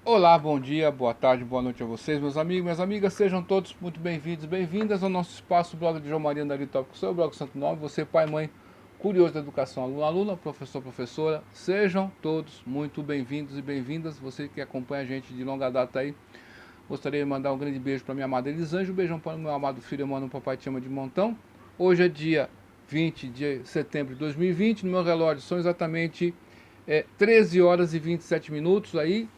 Olá, bom dia, boa tarde, boa noite a vocês, meus amigos, minhas amigas, sejam todos muito bem-vindos, bem-vindas ao nosso espaço, blog de João Maria Andari Tópico, seu blog Santo Nome, você pai, mãe, curioso da educação, aluno, aluna, professor, professora, sejam todos muito bem-vindos e bem-vindas, você que acompanha a gente de longa data aí, gostaria de mandar um grande beijo para minha amada Elisângela, um beijão para o meu amado filho, mano, o papai te ama de montão. Hoje é dia 20 de setembro de 2020, no meu relógio são exatamente 13 horas e 27 minutos aí.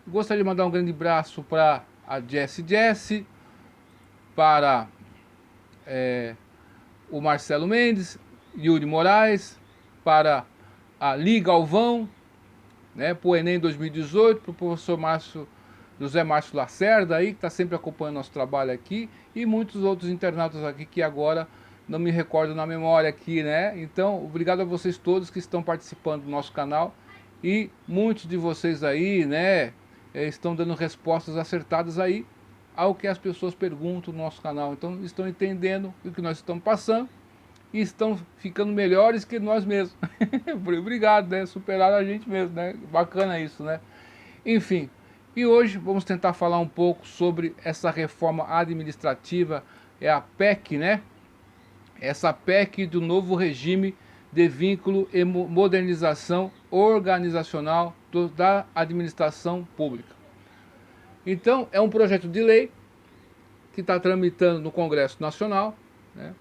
Gostaria de mandar um grande abraço para a Jesse, para o Marcelo Mendes, Yuri Moraes, para a Li Galvão, né, para o Enem 2018, para o professor José Márcio Lacerda, aí, que está sempre acompanhando nosso trabalho aqui, e muitos outros internautas aqui que agora não me recordo na memória aqui, né? Então, obrigado a vocês todos que estão participando do nosso canal, e muitos de vocês aí, né, estão dando respostas acertadas aí ao que as pessoas perguntam no nosso canal. Então, estão entendendo o que nós estamos passando e estão ficando melhores que nós mesmos. Obrigado, né? Superaram a gente mesmo, né? Bacana isso, né? Enfim, e hoje vamos tentar falar um pouco sobre essa reforma administrativa, é a PEC, né? Essa PEC do novo regime de vínculo e modernização organizacional da administração pública. Então, é um projeto de lei que está tramitando no Congresso Nacional, né?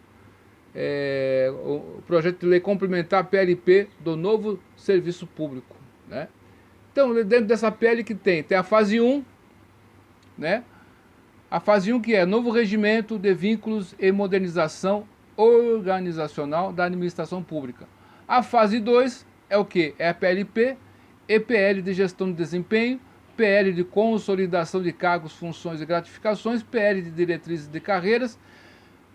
O projeto de lei complementar a PLP do novo serviço público, né? Então, dentro dessa PL que tem a fase 1, né? A fase 1 que é novo regimento de vínculos e modernização organizacional da administração pública. A fase 2 é o que? É a PLP, EPL de gestão de desempenho, PL de consolidação de cargos, funções e gratificações, PL de diretrizes de carreiras,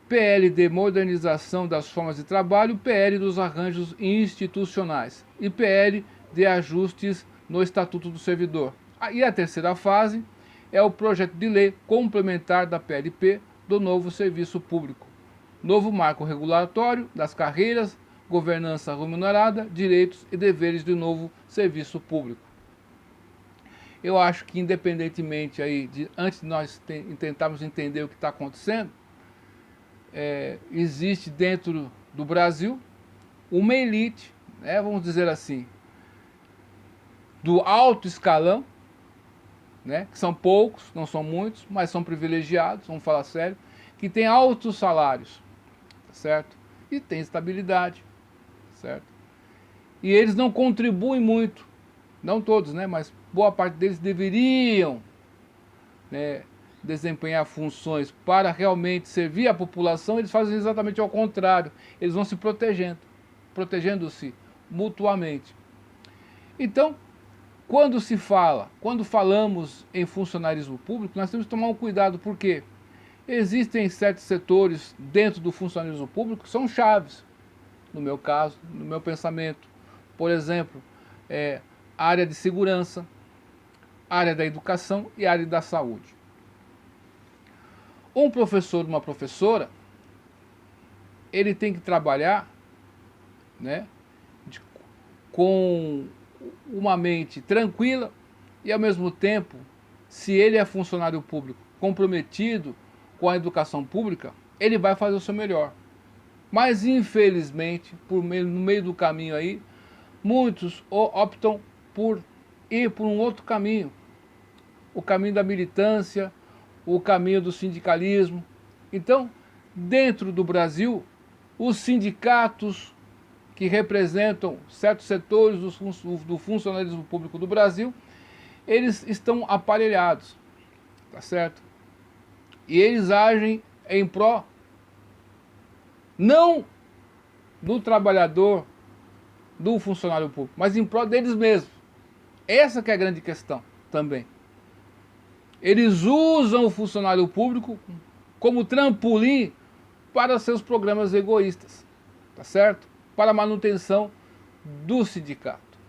PL de modernização das formas de trabalho, PL dos arranjos institucionais e PL de ajustes no Estatuto do Servidor. E a terceira fase é o projeto de lei complementar da PLP do novo serviço público. Novo marco regulatório das carreiras, governança remunerada, direitos e deveres do novo serviço público. Eu acho que independentemente aí antes de nós tentarmos entender o que está acontecendo, existe dentro do Brasil uma elite, né, vamos dizer assim, do alto escalão, né, que são poucos, não são muitos, mas são privilegiados, vamos falar sério, que tem altos salários, certo? E tem estabilidade, certo? E eles não contribuem muito, não todos, né, mas boa parte deles deveriam, né, desempenhar funções para realmente servir a população. Eles fazem exatamente ao contrário, eles vão se protegendo-se mutuamente. Então, quando falamos em funcionarismo público, nós temos que tomar um cuidado, porque existem certos setores dentro do funcionarismo público que são chaves, no meu caso, no meu pensamento. Por exemplo, a área de segurança, a área da educação e a área da saúde. Um professor ou uma professora, ele tem que trabalhar, né, com uma mente tranquila e, ao mesmo tempo, se ele é funcionário público comprometido com a educação pública, ele vai fazer o seu melhor. Mas, infelizmente, no meio do caminho aí, muitos optam por ir por um outro caminho, o caminho da militância, o caminho do sindicalismo. Então, dentro do Brasil, os sindicatos que representam certos setores do funcionalismo público do Brasil, eles estão aparelhados, tá certo? E eles agem em pró, não do trabalhador, do funcionário público, mas em pró deles mesmos. Essa que é a grande questão também. Eles usam o funcionário público como trampolim para seus programas egoístas, tá certo? Para a manutenção do sindicato.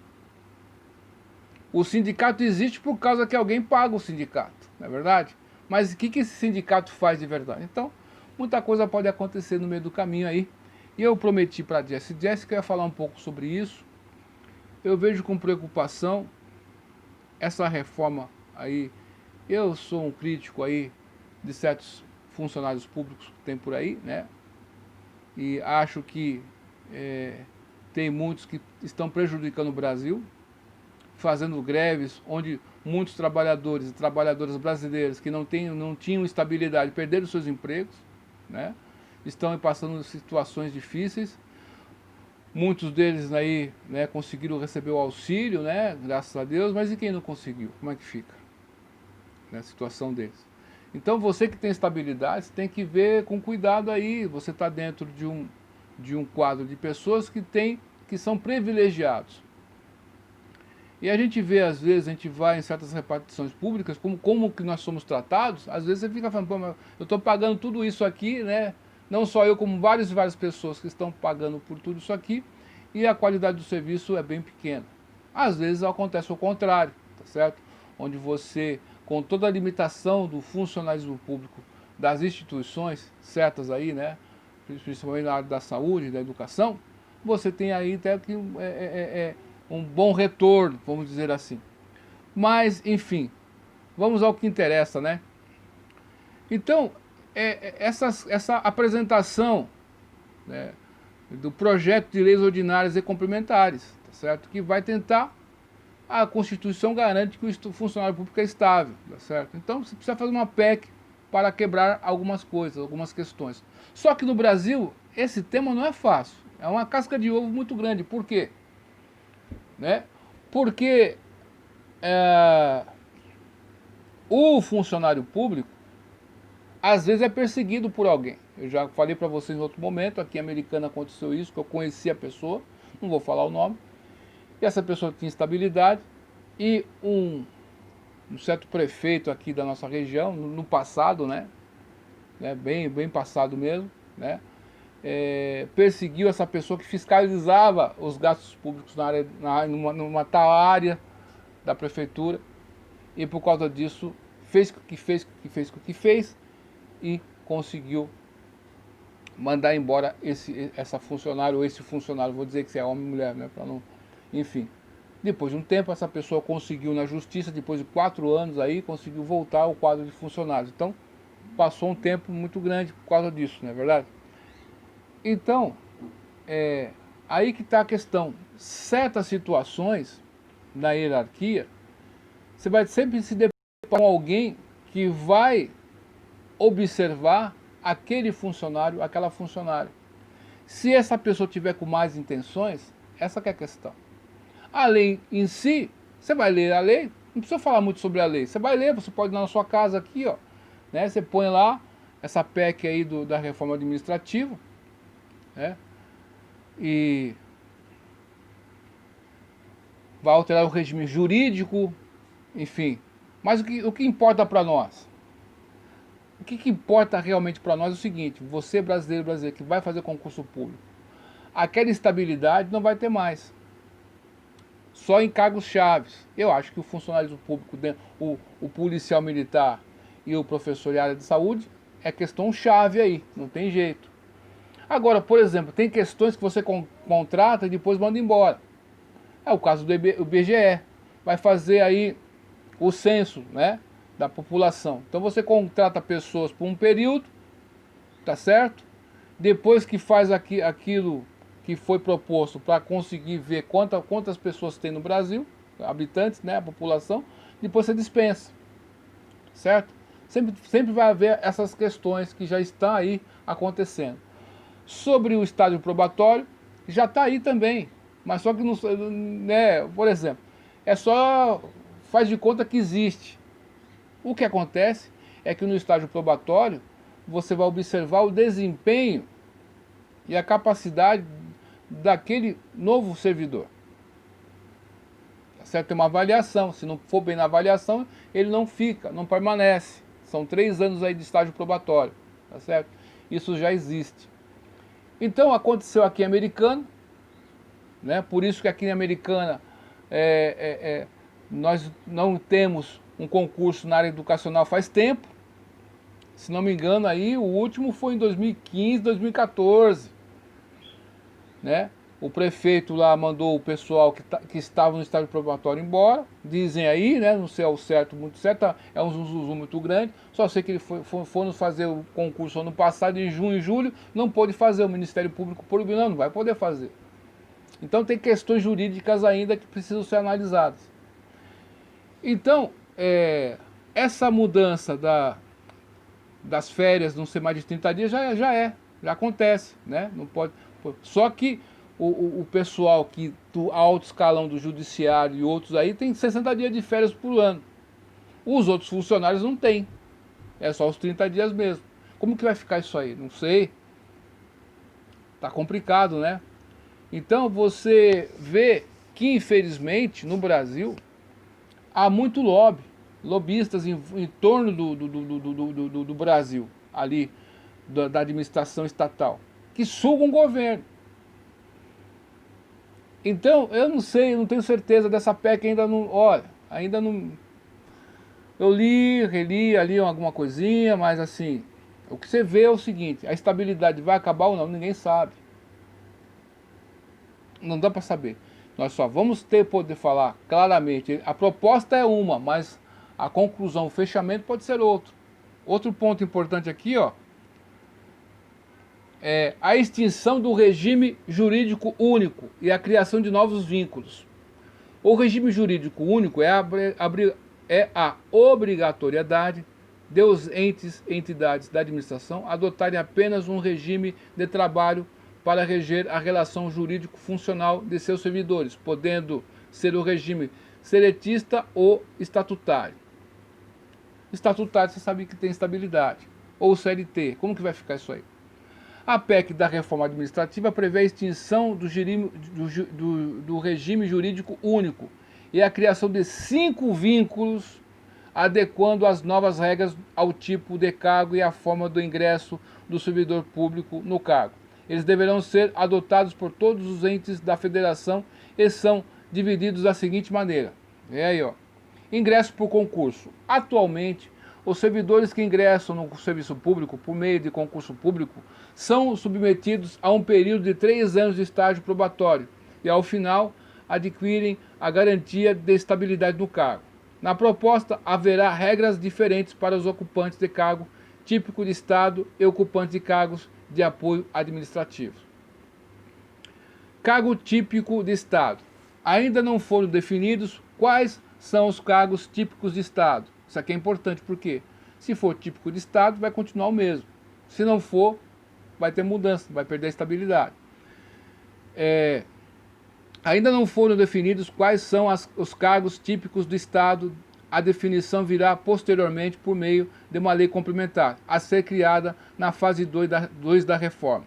O sindicato existe por causa que alguém paga o sindicato, não é verdade? Mas o que esse sindicato faz de verdade? Então, muita coisa pode acontecer no meio do caminho aí. E eu prometi para a Jesse que eu ia falar um pouco sobre isso. Eu vejo com preocupação essa reforma aí, eu sou um crítico aí de certos funcionários públicos que tem por aí, né? E acho que tem muitos que estão prejudicando o Brasil, fazendo greves, onde muitos trabalhadores e trabalhadoras brasileiras que não tinham estabilidade perderam seus empregos, né? Estão passando situações difíceis. Muitos deles aí, né, conseguiram receber o auxílio, né, graças a Deus, mas e quem não conseguiu? Como é que fica, né, a situação deles? Então você que tem estabilidade, você tem que ver com cuidado aí, você está dentro de um quadro de pessoas que são privilegiados. E a gente vê, às vezes, a gente vai em certas repartições públicas, como que nós somos tratados, às vezes você fica falando, pô, mas eu estou pagando tudo isso aqui, né? Não só eu, como várias pessoas que estão pagando por tudo isso aqui, e a qualidade do serviço é bem pequena. Às vezes acontece o contrário, tá certo? Onde você, com toda a limitação do funcionalismo público, das instituições certas aí, né? Principalmente na área da saúde, da educação, você tem aí até que um bom retorno, vamos dizer assim. Mas, enfim, vamos ao que interessa, né? Então, essa apresentação, né, do projeto de leis ordinárias e complementares, tá certo? Que vai tentar, a Constituição garante que o funcionário público é estável, tá certo? Então, você precisa fazer uma PEC para quebrar algumas coisas, algumas questões. Só que no Brasil, esse tema não é fácil. É uma casca de ovo muito grande. Por quê? Né? Porque o funcionário público às vezes é perseguido por alguém. Eu já falei para vocês em outro momento, aqui em Americana aconteceu isso, que eu conheci a pessoa, não vou falar o nome, e essa pessoa tinha estabilidade, e um certo prefeito aqui da nossa região, no passado, né, bem passado mesmo, né, perseguiu essa pessoa que fiscalizava os gastos públicos numa tal área da prefeitura, e por causa disso fez o que fez e conseguiu mandar embora essa funcionária ou esse funcionário, vou dizer que se é homem ou mulher, né, para não, enfim. Depois de um tempo, essa pessoa conseguiu na justiça, depois de 4 anos aí, conseguiu voltar ao quadro de funcionários. Então, passou um tempo muito grande por causa disso, não é verdade? Então, aí que está a questão. Certas situações na hierarquia, você vai sempre se deparar com alguém que vai observar aquele funcionário, aquela funcionária. Se essa pessoa tiver com más intenções, essa que é a questão. A lei em si, você vai ler a lei, não precisa falar muito sobre a lei, você vai ler, você pode ir na sua casa aqui, ó, né, você põe lá essa PEC aí da reforma administrativa, né, e vai alterar o regime jurídico, enfim. Mas o que importa para nós? O que importa realmente para nós é o seguinte, você brasileiro que vai fazer concurso público, aquela estabilidade não vai ter mais. Só em cargos chaves. Eu acho que o funcionário público, o policial militar e o professor de área de saúde é questão chave aí, não tem jeito. Agora, por exemplo, tem questões que você contrata e depois manda embora. É o caso do IBGE, vai fazer aí o censo, né, da população. Então você contrata pessoas por um período, tá certo? Depois que faz aquilo que foi proposto para conseguir ver quantas pessoas tem no Brasil, habitantes, né, a população, depois você dispensa, certo? Sempre vai haver essas questões que já estão aí acontecendo. Sobre o estágio probatório, já está aí também, mas só que, não, né, por exemplo, faz de conta que existe. O que acontece é que no estágio probatório, você vai observar o desempenho e a capacidade daquele novo servidor. Tá certo? Tem uma avaliação, se não for bem na avaliação, ele não fica, não permanece. São 3 anos aí de estágio probatório, tá certo? Isso já existe. Então aconteceu aqui em Americana, né? Por isso que aqui em Americana nós não temos um concurso na área educacional faz tempo. Se não me engano aí, o último foi em 2015, 2014. Né? O prefeito lá mandou o pessoal que estava no estágio probatório embora. Dizem aí, né? Não sei ao certo, muito certo, é um zuzu muito grande. Só sei que ele foi nos fazer o concurso ano passado, em junho e julho, não pôde fazer. O Ministério Público proibiu, não vai poder fazer. Então tem questões jurídicas ainda que precisam ser analisadas. Então, essa mudança das férias não ser mais de 30 dias já acontece, né? Não pode. Só que o pessoal que do alto escalão do judiciário e outros aí tem 60 dias de férias por ano. Os outros funcionários não têm. É só os 30 dias mesmo. Como que vai ficar isso aí? Não sei. Tá complicado, né? Então você vê que infelizmente no Brasil há muito lobistas em torno do Brasil, ali, da administração estatal, que sugam o governo. Então, eu não sei, eu não tenho certeza dessa PEC ainda não. Olha, ainda não. Eu reli ali alguma coisinha, mas assim, o que você vê é o seguinte: a estabilidade vai acabar ou não, ninguém sabe. Não dá para saber. Nós só vamos poder falar claramente. A proposta é uma, mas a conclusão, o fechamento pode ser outro. Outro ponto importante aqui, ó, é a extinção do regime jurídico único e a criação de novos vínculos. O regime jurídico único é a obrigatoriedade dos entidades da administração adotarem apenas um regime de trabalho para reger a relação jurídico-funcional de seus servidores, podendo ser o regime seletista ou estatutário. Estatutário, você sabe que tem estabilidade. Ou CLT, como que vai ficar isso aí? A PEC da reforma administrativa prevê a extinção do regime jurídico único e a criação de 5 vínculos, adequando as novas regras ao tipo de cargo e à forma do ingresso do servidor público no cargo. Eles deverão ser adotados por todos os entes da federação e são divididos da seguinte maneira. É aí, ó. Ingresso por concurso. Atualmente, os servidores que ingressam no serviço público por meio de concurso público são submetidos a um período de 3 anos de estágio probatório e, ao final, adquirem a garantia de estabilidade no cargo. Na proposta, haverá regras diferentes para os ocupantes de cargo típico de Estado e ocupantes de cargos de apoio administrativo. Cargo típico de Estado. Ainda não foram definidos quais são os cargos típicos de Estado. Isso aqui é importante porque, se for típico de Estado, vai continuar o mesmo. Se não for, vai ter mudança, vai perder a estabilidade. Ainda não foram definidos quais são os cargos típicos do Estado. A definição virá posteriormente por meio de uma lei complementar, a ser criada na fase 2 da reforma.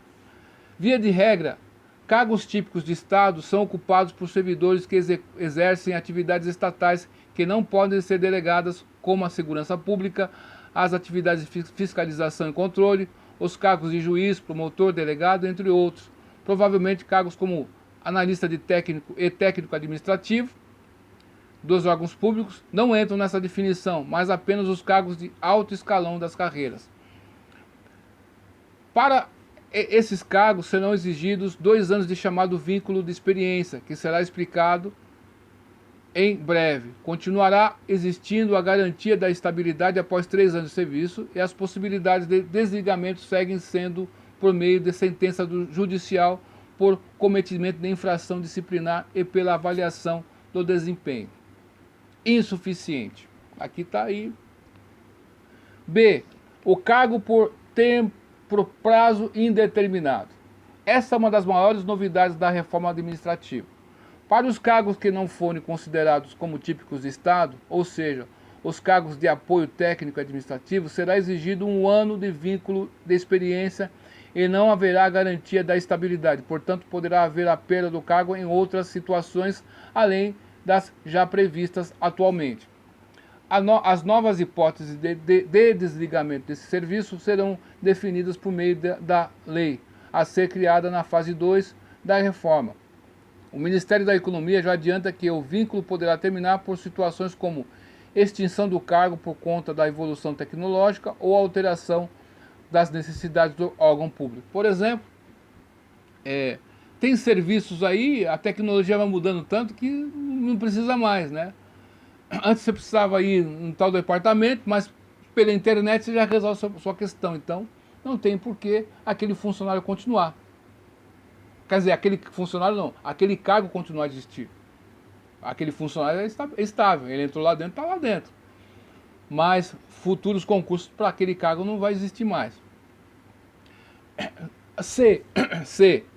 Via de regra, cargos típicos de Estado são ocupados por servidores que exercem atividades estatais que não podem ser delegadas, como a segurança pública, as atividades de fiscalização e controle, os cargos de juiz, promotor, delegado, entre outros. Provavelmente cargos como analista de técnico e técnico administrativo dos órgãos públicos não entram nessa definição, mas apenas os cargos de alto escalão das carreiras. Para esses cargos serão exigidos 2 anos de chamado vínculo de experiência, que será explicado em breve. Continuará existindo a garantia da estabilidade após 3 anos de serviço e as possibilidades de desligamento seguem sendo por meio de sentença judicial por cometimento de infração disciplinar e pela avaliação do desempenho. Insuficiente. Aqui está aí. B. O cargo por prazo indeterminado. Essa é uma das maiores novidades da reforma administrativa. Para os cargos que não forem considerados como típicos de Estado, ou seja, os cargos de apoio técnico administrativo, será exigido 1 ano de vínculo de experiência e não haverá garantia da estabilidade. Portanto, poderá haver a perda do cargo em outras situações, além das já previstas atualmente. As novas hipóteses de desligamento desse serviço serão definidas por meio da lei, a ser criada na fase 2 da reforma. O Ministério da Economia já adianta que o vínculo poderá terminar por situações como extinção do cargo por conta da evolução tecnológica ou alteração das necessidades do órgão público. Por exemplo, tem serviços aí, a tecnologia vai mudando tanto que não precisa mais, né? Antes você precisava ir em tal departamento, mas pela internet você já resolve a sua questão. Então, não tem por que aquele funcionário continuar. Quer dizer, aquele funcionário não, aquele cargo continuar a existir. Aquele funcionário é estável, ele entrou lá dentro, está lá dentro. Mas futuros concursos para aquele cargo não vai existir mais. C.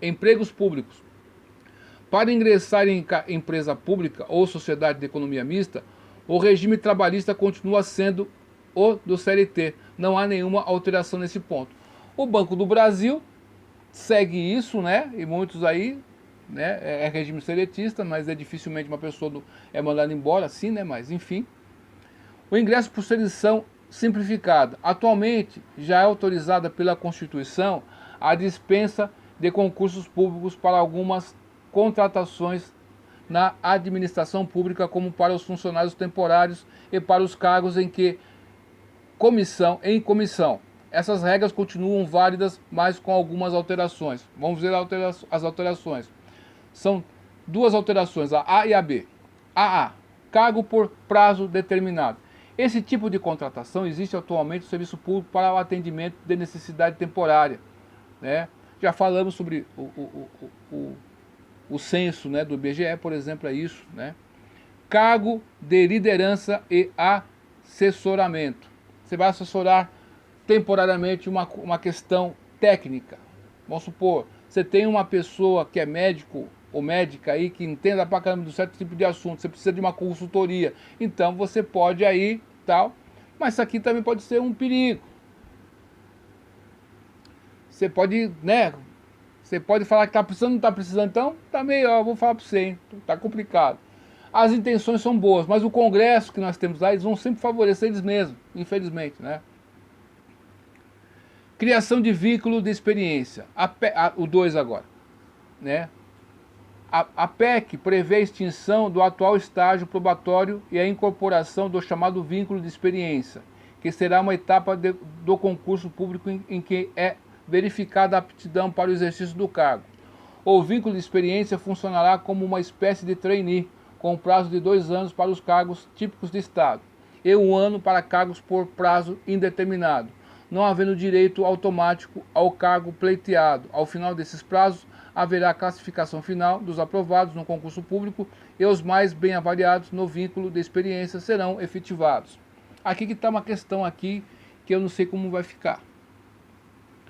Empregos públicos. Para ingressar em empresa pública ou sociedade de economia mista, o regime trabalhista continua sendo o do CLT. Não há nenhuma alteração nesse ponto. O Banco do Brasil segue isso, né? E muitos aí, né? É regime seletista, mas é dificilmente uma pessoa é mandada embora, assim, né? Mas enfim. O ingresso por seleção simplificada. Atualmente já é autorizada pela Constituição a dispensa de concursos públicos para algumas contratações na administração pública, como para os funcionários temporários e para os cargos em comissão. Essas regras continuam válidas, mas com algumas alterações. Vamos ver as alterações. São duas alterações, a A e a B. A. Cargo por prazo determinado. Esse tipo de contratação existe atualmente no serviço público para o atendimento de necessidade temporária, né? Já falamos sobre o censo, né, do IBGE, por exemplo, é isso, né? Cargo de liderança e assessoramento. Você vai assessorar temporariamente uma questão técnica. Vamos supor, você tem uma pessoa que é médico ou médica aí que entenda pra caramba de um certo tipo de assunto, você precisa de uma consultoria, então você pode aí, tal, mas isso aqui também pode ser um perigo. Você pode, né, você pode falar que tá precisando, não tá precisando, então tá meio, ó, vou falar para você, hein, tá complicado. As intenções são boas, mas o Congresso que nós temos lá, eles vão sempre favorecer eles mesmos, infelizmente, né? Criação de vínculo de experiência, o 2 agora, né? A PEC prevê a extinção do atual estágio probatório e a incorporação do chamado vínculo de experiência, que será uma etapa do concurso público em que é verificada a aptidão para o exercício do cargo. O vínculo de experiência funcionará como uma espécie de trainee, com prazo de 2 anos para os cargos típicos de Estado e 1 ano para cargos por prazo indeterminado, não havendo direito automático ao cargo pleiteado. Ao final desses prazos, haverá a classificação final dos aprovados no concurso público e os mais bem avaliados no vínculo de experiência serão efetivados. Aqui que está uma questão aqui que eu não sei como vai ficar.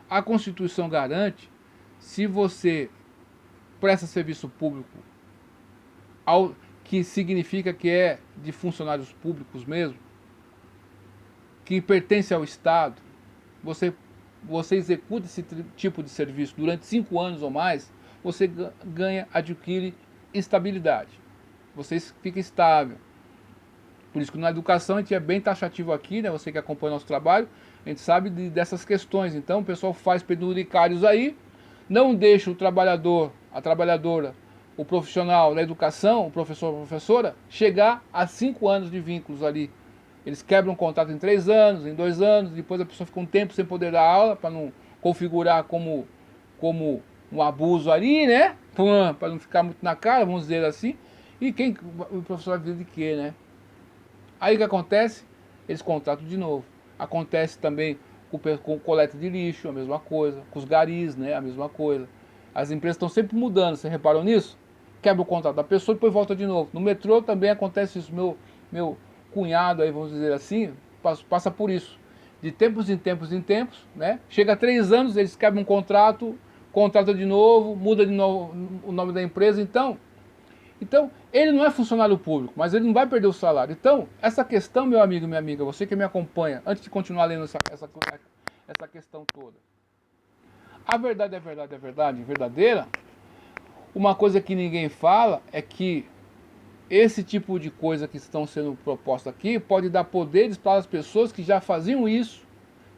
A Constituição garante, se você presta serviço público, que significa que é de funcionários públicos mesmo, que pertence ao Estado, você executa esse tipo de serviço durante 5 anos ou mais, você adquire estabilidade. Você fica estável. Por isso que na educação a gente é bem taxativo aqui, né? Você que acompanha o nosso trabalho, a gente sabe dessas questões. Então o pessoal faz penduricários aí, não deixa o trabalhador, a trabalhadora, o profissional da educação, o professor ou professora, chegar a 5 anos de vínculos ali. Eles quebram o contrato em 3 anos, em 2 anos, depois a pessoa fica um tempo sem poder dar aula, para não configurar como um abuso ali, né? Para não ficar muito na cara, vamos dizer assim. E o professor vai viver de quê, né? Aí o que acontece? Eles contratam de novo. Acontece também com coleta de lixo, a mesma coisa. Com os garis, né? A mesma coisa. As empresas estão sempre mudando, você reparou nisso? Quebra o contrato da pessoa e depois volta de novo. No metrô também acontece isso. Meu cunhado aí, vamos dizer assim, passa por isso. De tempos em tempos, né? Chega a 3 anos, eles quebram um contrato, contrata de novo, muda de novo o nome da empresa. Então, ele não é funcionário público, mas ele não vai perder o salário. Então, essa questão, meu amigo, minha amiga, você que me acompanha, antes de continuar lendo essa questão toda. A verdade é verdadeira. Uma coisa que ninguém fala é que esse tipo de coisa que estão sendo proposta aqui pode dar poderes para as pessoas que já faziam isso,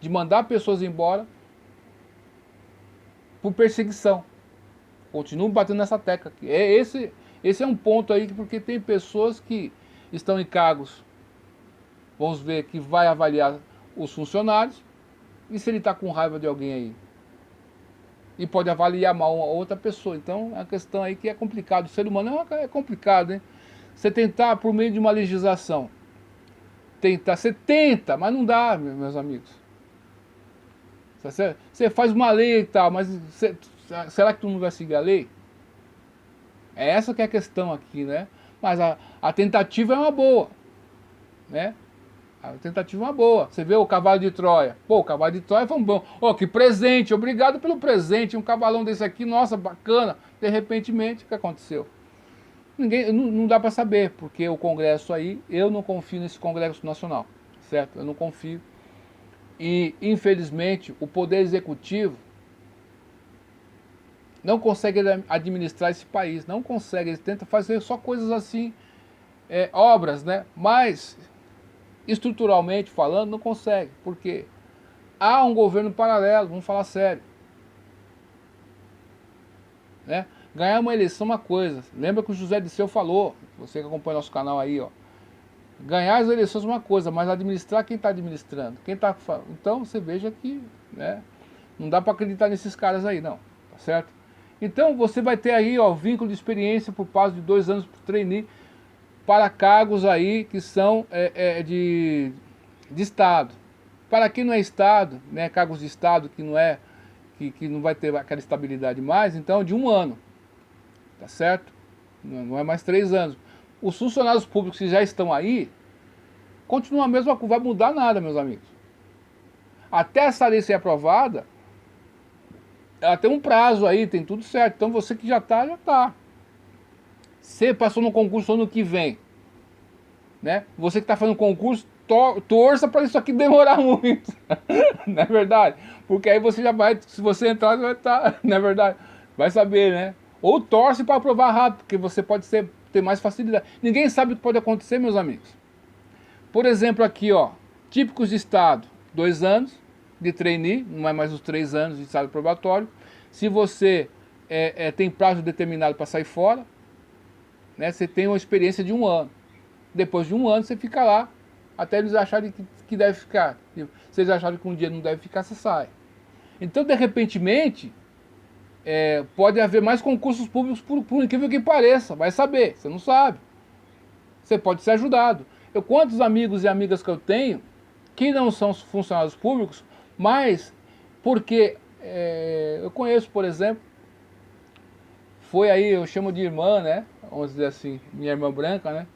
de mandar pessoas embora por perseguição. Continuo batendo nessa tecla aqui. Esse é um ponto aí, porque tem pessoas que estão em cargos, vamos ver, que vai avaliar os funcionários, e se ele está com raiva de alguém aí? e pode avaliar mal uma outra pessoa. Então, é uma questão aí que é complicado. O ser humano é complicado, hein? Você tentar, por meio de uma legislação, você tenta, mas não dá, meus amigos. Você faz uma lei e tal, mas será que todo mundo vai seguir a lei? É essa que é a questão aqui, né? Mas a tentativa é uma boa, né? A tentativa é uma boa. Você vê o cavalo de Troia. Pô, o cavalo de Troia foi um bom. Ó, que presente, obrigado pelo presente. Um cavalão desse aqui, nossa, bacana. De repentemente, o que aconteceu? Ninguém, não dá para saber, porque o Congresso aí, eu não confio nesse Congresso Nacional, certo? Eu não confio. E, infelizmente, o Poder Executivo não consegue administrar esse país, não consegue. Eles tentam fazer só coisas assim, obras, né? Mas, estruturalmente falando, não consegue, porque há um governo paralelo, vamos falar sério. Né? Ganhar uma eleição é uma coisa. Lembra que o José Disseu falou, você que acompanha nosso canal aí, ó. Ganhar as eleições é uma coisa, mas administrar quem está administrando? Então você veja que, né, não dá para acreditar nesses caras aí, não. Tá certo? Então você vai ter aí, ó, vínculo de experiência por prazo de 2 anos por trainee para cargos aí que são de Estado. Para quem não é Estado, né, cargos de Estado que não é, que não vai ter aquela estabilidade mais, então de 1 ano. Tá certo? Não é mais 3 anos. Os funcionários públicos que já estão aí, continua a mesma coisa, vai mudar nada, meus amigos. Até essa lei ser aprovada, ela tem um prazo aí, tem tudo certo. Então você que já está, já está. Você passou no concurso ano que vem, né? Você que está fazendo concurso, torça para isso aqui demorar muito. Não é verdade? Porque aí você já vai, se você entrar, vai estar, não é verdade? Vai saber, né? Ou torce para aprovar rápido, porque você pode ter mais facilidade. Ninguém sabe o que pode acontecer, meus amigos. Por exemplo, aqui, ó, típicos de Estado, 2 anos de trainee, não é mais os 3 anos de estado probatório. Se você tem prazo determinado para sair fora, né, você tem uma experiência de 1 ano. Depois de 1 ano você fica lá, até eles acharem que deve ficar. Se eles acharem que um dia não deve ficar, você sai. Então, de repentemente, pode haver mais concursos públicos, por incrível que pareça. Vai saber, você não sabe. Você pode ser ajudado. Quantos amigos e amigas que eu tenho, que não são funcionários públicos, mas porque eu conheço, por exemplo, foi aí, eu chamo de irmã, né? Vamos dizer assim, minha irmã branca, né?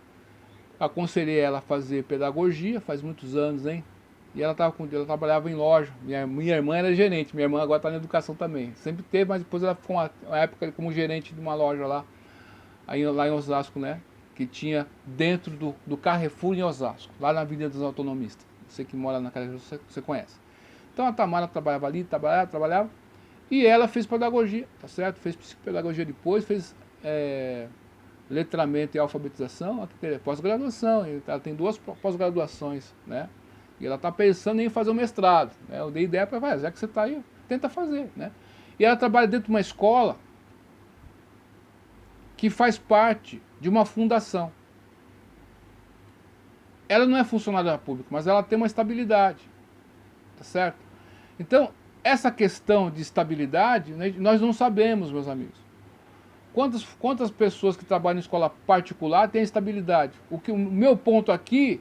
Aconselhei ela a fazer pedagogia, faz muitos anos, hein? E ela trabalhava em loja. Minha irmã era gerente, minha irmã agora está na educação também. Sempre teve, mas depois ela ficou uma época como gerente de uma loja lá em Osasco, né? Que tinha dentro do Carrefour em Osasco, lá na Avenida dos Autonomistas. Você que mora na Carrefour, você conhece. Então a Tamara trabalhava ali, trabalhava, e ela fez pedagogia, tá certo? Fez psicopedagogia depois, fez letramento e alfabetização, pós-graduação, ela tem 2 pós-graduações, né? E ela está pensando em fazer um mestrado, né? Eu dei ideia para ela, já que você está aí, tenta fazer, né? E ela trabalha dentro de uma escola que faz parte de uma fundação. Ela não é funcionária pública, mas ela tem uma estabilidade, tá certo? Então, essa questão de estabilidade, né, nós não sabemos, meus amigos. Quantas pessoas que trabalham em escola particular têm estabilidade? O meu ponto aqui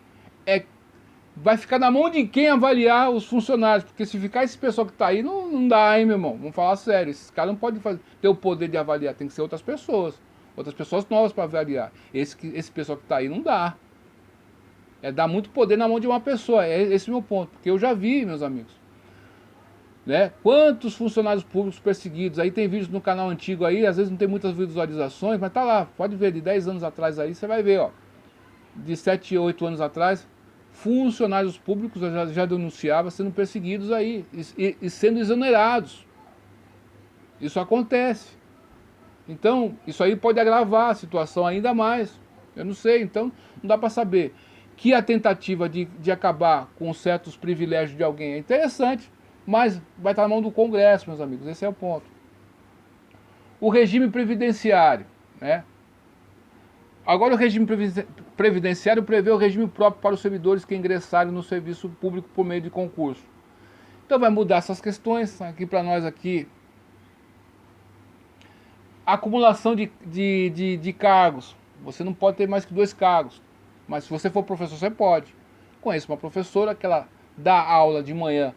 vai ficar na mão de quem avaliar os funcionários, porque se ficar esse pessoal que está aí, não dá, hein, meu irmão? Vamos falar sério, esses caras não podem ter o poder de avaliar, tem que ser outras pessoas novas para avaliar. Esse pessoal que está aí não dá. Dar muito poder na mão de uma pessoa, esse é o meu ponto, porque eu já vi, meus amigos, né? Quantos funcionários públicos perseguidos, aí tem vídeos no canal antigo aí, às vezes não tem muitas visualizações, mas tá lá, pode ver, de 10 anos atrás aí, você vai ver, ó, de 7, 8 anos atrás, funcionários públicos já denunciava sendo perseguidos aí, e sendo exonerados. Isso acontece. Então, isso aí pode agravar a situação ainda mais, eu não sei, então não dá para saber. Que a tentativa de acabar com certos privilégios de alguém é interessante, mas vai estar na mão do Congresso, meus amigos, esse é o ponto. O regime previdenciário, né? Agora o regime previdenciário prevê o regime próprio para os servidores que ingressarem no serviço público por meio de concurso. Então vai mudar essas questões, aqui para nós aqui, Acumulação de cargos. Você não pode ter mais que 2 cargos. Mas se você for professor, você pode. Conheço uma professora que ela dá aula de manhã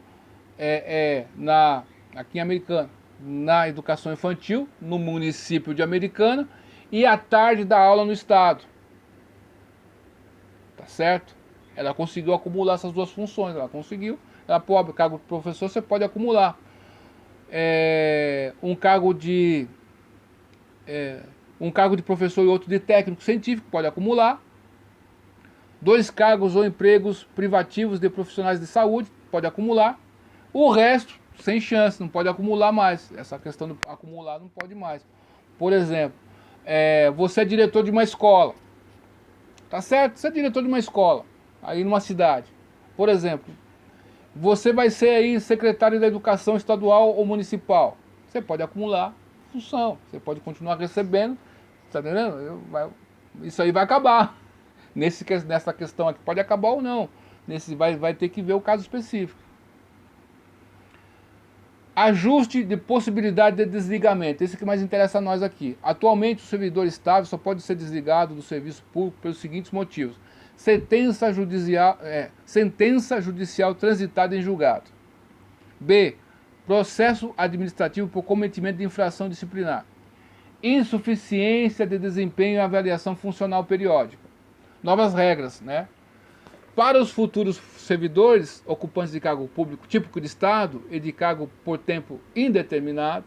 aqui em Americana, na educação infantil, no município de Americana, e à tarde dá aula no estado. Tá certo? Ela conseguiu acumular essas 2 funções. Ela conseguiu. Ela pode, cargo de professor, você pode acumular. Um cargo de professor e outro de técnico científico, pode acumular. 2 cargos ou empregos privativos de profissionais de saúde, pode acumular. O resto, sem chance, não pode acumular mais. Essa questão de acumular não pode mais. Por exemplo, você é diretor de uma escola. Tá certo? Você é diretor de uma escola, aí numa cidade. Por exemplo, você vai ser aí secretário da educação estadual ou municipal. Você pode acumular função, você pode continuar recebendo, tá entendendo? Isso aí vai acabar. Nessa questão aqui, pode acabar ou não. Vai ter que ver o caso específico. Ajuste de possibilidade de desligamento. Esse que mais interessa a nós aqui. Atualmente, o servidor estável só pode ser desligado do serviço público pelos seguintes motivos. Sentença judicial transitada em julgado. B. Processo administrativo por cometimento de infração disciplinar. Insuficiência de desempenho e avaliação funcional periódica. Novas regras, né? Para os futuros servidores, ocupantes de cargo público típico de Estado e de cargo por tempo indeterminado,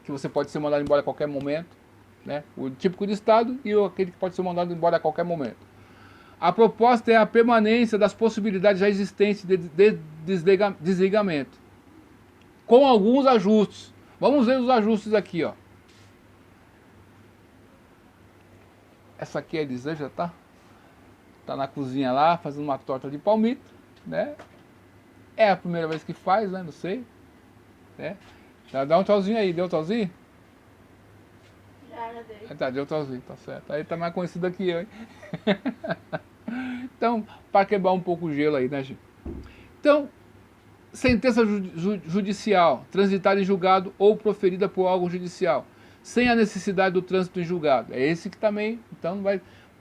que você pode ser mandado embora a qualquer momento, né? O típico de Estado e aquele que pode ser mandado embora a qualquer momento. A proposta é a permanência das possibilidades já existentes de desligamento, com alguns ajustes. Vamos ver os ajustes aqui, ó. Essa aqui é a Elisângela, tá na cozinha lá, fazendo uma torta de palmito, né? É a primeira vez que faz, né? Não sei. Né? Já dá um tchauzinho aí, deu um tchauzinho? Já dei. Tá, deu um tchauzinho, tá certo. Aí tá mais conhecido que eu, hein? Então, para quebrar um pouco o gelo aí, né, gente? Então, sentença judicial, transitada em julgado ou proferida por órgão judicial, sem a necessidade do trânsito em julgado. É esse que também, então,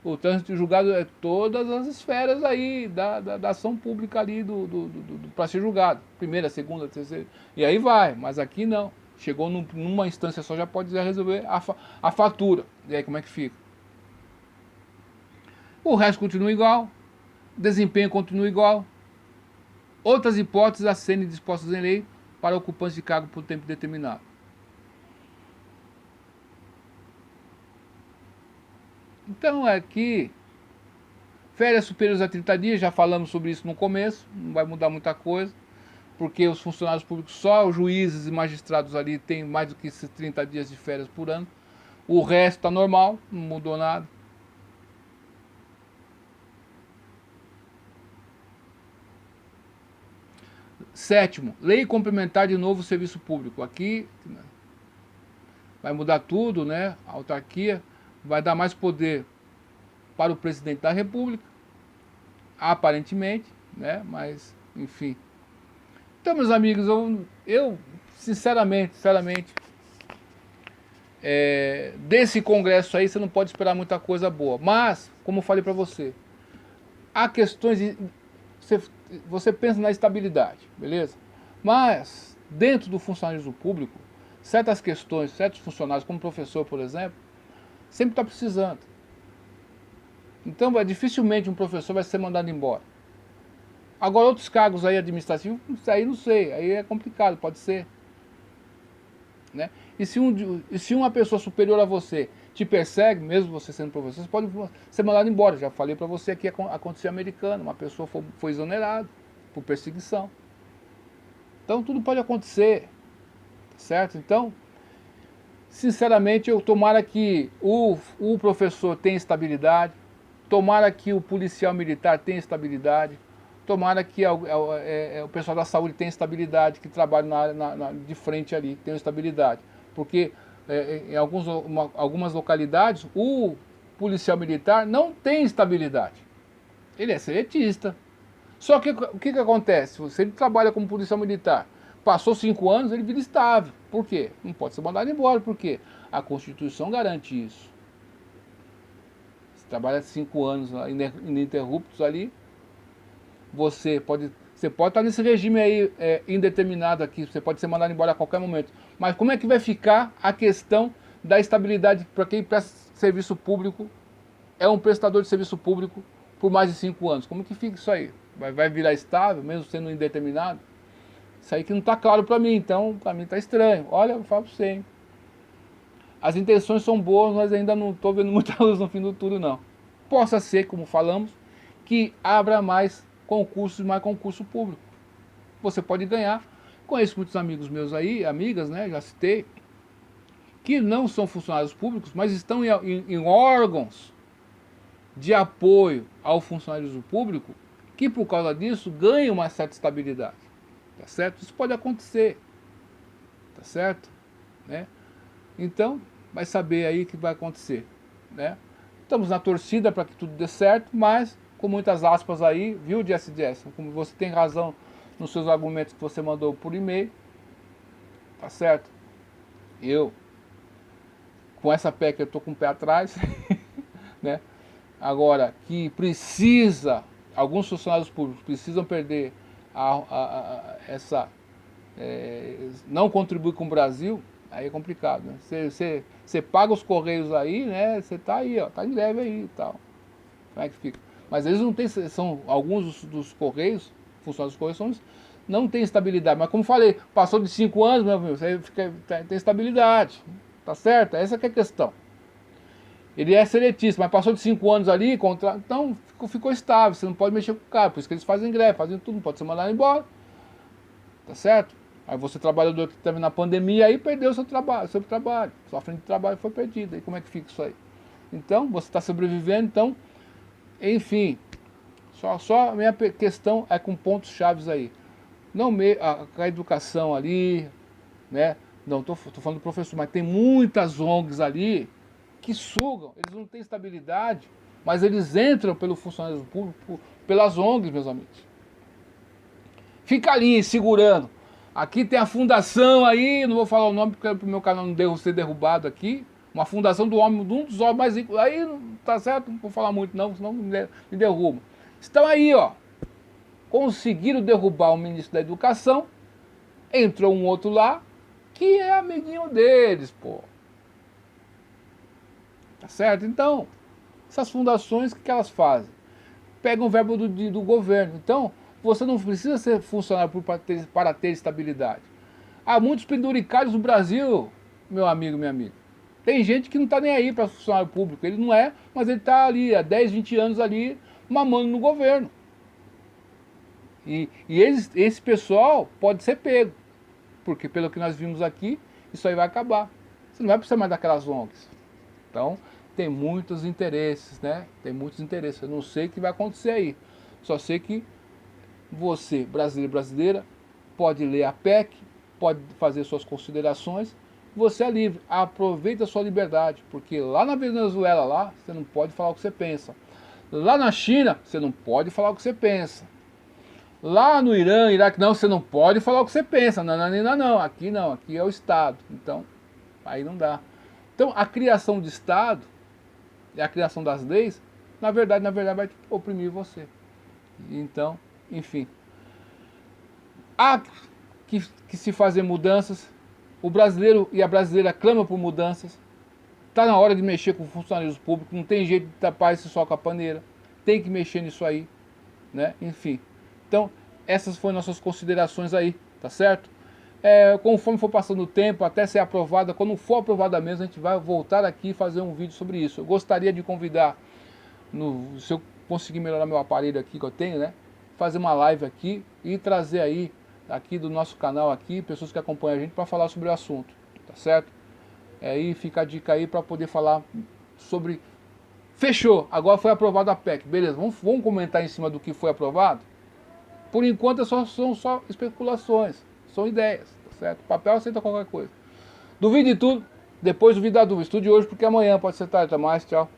o trânsito em julgado é todas as esferas aí da ação pública ali para ser julgado. Primeira, segunda, terceira, e aí vai, mas aqui não. Chegou numa instância só, já pode resolver a fatura. E aí como é que fica? O resto continua igual, desempenho continua igual. Outras hipóteses a serem dispostas em lei para ocupantes de cargo por tempo determinado. Então aqui, férias superiores a 30 dias, já falamos sobre isso no começo, não vai mudar muita coisa, porque os funcionários públicos, só os juízes e magistrados ali têm mais do que esses 30 dias de férias por ano. O resto está normal, não mudou nada. Sétimo, lei complementar de novo serviço público. Aqui vai mudar tudo, né? A autarquia vai dar mais poder para o presidente da República, aparentemente, né? Mas, enfim. Então, meus amigos, eu sinceramente, desse congresso aí você não pode esperar muita coisa boa. Mas, como eu falei para você, há questões de... Você pensa na estabilidade, beleza? Mas, dentro do funcionalismo público, certas questões, certos funcionários, como professor, por exemplo, sempre está precisando. Então, dificilmente um professor vai ser mandado embora. Agora, outros cargos aí administrativos, aí não sei, aí é complicado, pode ser. Né? E se uma pessoa superior a você te persegue, mesmo você sendo professor, você pode ser mandado embora. Já falei para você que aconteceu em Americana, uma pessoa foi exonerada por perseguição. Então tudo pode acontecer, certo? Então, sinceramente, eu tomara que o professor tenha estabilidade, tomara que o policial militar tenha estabilidade, tomara que o pessoal da saúde tenha estabilidade, que trabalhe na área de frente ali, tenha estabilidade. Porque em algumas localidades, o policial militar não tem estabilidade. Ele é seletista. Só que o que acontece? Se ele trabalha como policial militar, Passou 5 anos, ele vira estável. Por quê? Não pode ser mandado embora, porque a Constituição garante isso. Você trabalha 5 anos ininterruptos ali, você pode estar nesse regime aí indeterminado aqui, você pode ser mandado embora a qualquer momento. Mas como é que vai ficar a questão da estabilidade para quem presta serviço público, é um prestador de serviço público por mais de 5 anos? Como que fica isso aí? Vai virar estável, mesmo sendo indeterminado? Isso aí que não está claro para mim, então para mim está estranho. Olha, eu falo para você, hein? As intenções são boas, mas ainda não estou vendo muita luz no fim do túnel, não. Possa ser, como falamos, que abra mais concurso público. Você pode ganhar. Conheço muitos amigos meus aí, amigas, né, já citei, que não são funcionários públicos, mas estão em órgãos de apoio ao funcionalismo público, que por causa disso ganham uma certa estabilidade. Tá certo? Isso pode acontecer. Tá certo? Né? Então, vai saber aí o que vai acontecer. Né? Estamos na torcida para que tudo dê certo, mas com muitas aspas aí, viu, Jesse? Como você tem razão nos seus argumentos que você mandou por e-mail, tá certo? Eu, com essa PEC, eu tô com o pé atrás, né? Agora, que alguns funcionários públicos precisam perder não contribuir com o Brasil, aí é complicado, né? Você paga os Correios aí, né? Você tá aí, ó, tá em greve aí e tal. Como é que fica? Mas eles não têm, alguns dos Correios, funcionários dos Correios, não tem estabilidade. Mas como falei, passou de 5 anos, meu amigo, você tem estabilidade. Tá certo? Essa que é a questão. Ele é seletista, mas passou de 5 anos ali, então ficou estável, você não pode mexer com o cara, por isso que eles fazem greve, fazem tudo, não pode ser mandado embora. Tá certo? Aí você trabalhador que estava na pandemia, aí perdeu seu trabalho, sua frente de trabalho foi perdida, aí como é que fica isso aí? Então, você está sobrevivendo, então, enfim, só a minha questão é com pontos chaves aí. Não a educação ali, né? Não, estou falando do professor, mas tem muitas ONGs ali que sugam, eles não têm estabilidade, mas eles entram pelo funcionalismo público, pelas ONGs, meus amigos. Fica ali segurando. Aqui tem a fundação aí, não vou falar o nome porque o meu canal não ser derrubado aqui. Uma fundação de um dos homens mais ricos. Aí, tá certo, não vou falar muito não, senão me derrubam. Estão aí, ó. Conseguiram derrubar o ministro da Educação. Entrou um outro lá, que é amiguinho deles, pô. Tá certo? Então, essas fundações, o que elas fazem? Pegam o verbo do governo. Então, você não precisa ser funcionário para ter estabilidade. Há muitos penduricários no Brasil, meu amigo, minha amiga. Tem gente que não está nem aí para funcionário público. Ele não é, mas ele está ali há 10, 20 anos ali, mamando no governo. E esse pessoal pode ser pego. Porque pelo que nós vimos aqui, isso aí vai acabar. Você não vai precisar mais daquelas ONGs. Então, tem muitos interesses, né? Tem muitos interesses. Eu não sei o que vai acontecer aí. Só sei que você, brasileiro e brasileira, pode ler a PEC, pode fazer suas considerações. Você é livre. Aproveita a sua liberdade. Porque lá na Venezuela, lá, você não pode falar o que você pensa. Lá na China, você não pode falar o que você pensa. Lá no Irã, Iraque, não, você não pode falar o que você pensa. Não, aqui não, aqui é o Estado. Então, aí não dá. Então, a criação de Estado e a criação das leis, na verdade vai oprimir você. Então, enfim. Há que se fazer mudanças. O brasileiro e a brasileira clamam por mudanças. Está na hora de mexer com funcionários públicos. Não tem jeito de tapar esse sol com a paneira. Tem que mexer nisso aí. Né? Enfim. Então, essas foram nossas considerações aí, tá certo? Conforme for passando o tempo, até ser aprovada, quando for aprovada mesmo, a gente vai voltar aqui e fazer um vídeo sobre isso. Eu gostaria de convidar, se eu conseguir melhorar meu aparelho aqui que eu tenho, né? Fazer uma live aqui e trazer aí, aqui do nosso canal aqui, pessoas que acompanham a gente para falar sobre o assunto, tá certo? Aí fica a dica aí para poder falar sobre... Fechou, agora foi aprovada a PEC, beleza, vamos comentar em cima do que foi aprovado? Por enquanto são só especulações, são ideias, tá certo? O papel aceita qualquer coisa. Duvide de tudo, depois duvide da dúvida. Estude hoje porque amanhã pode ser tarde. Até mais, tchau.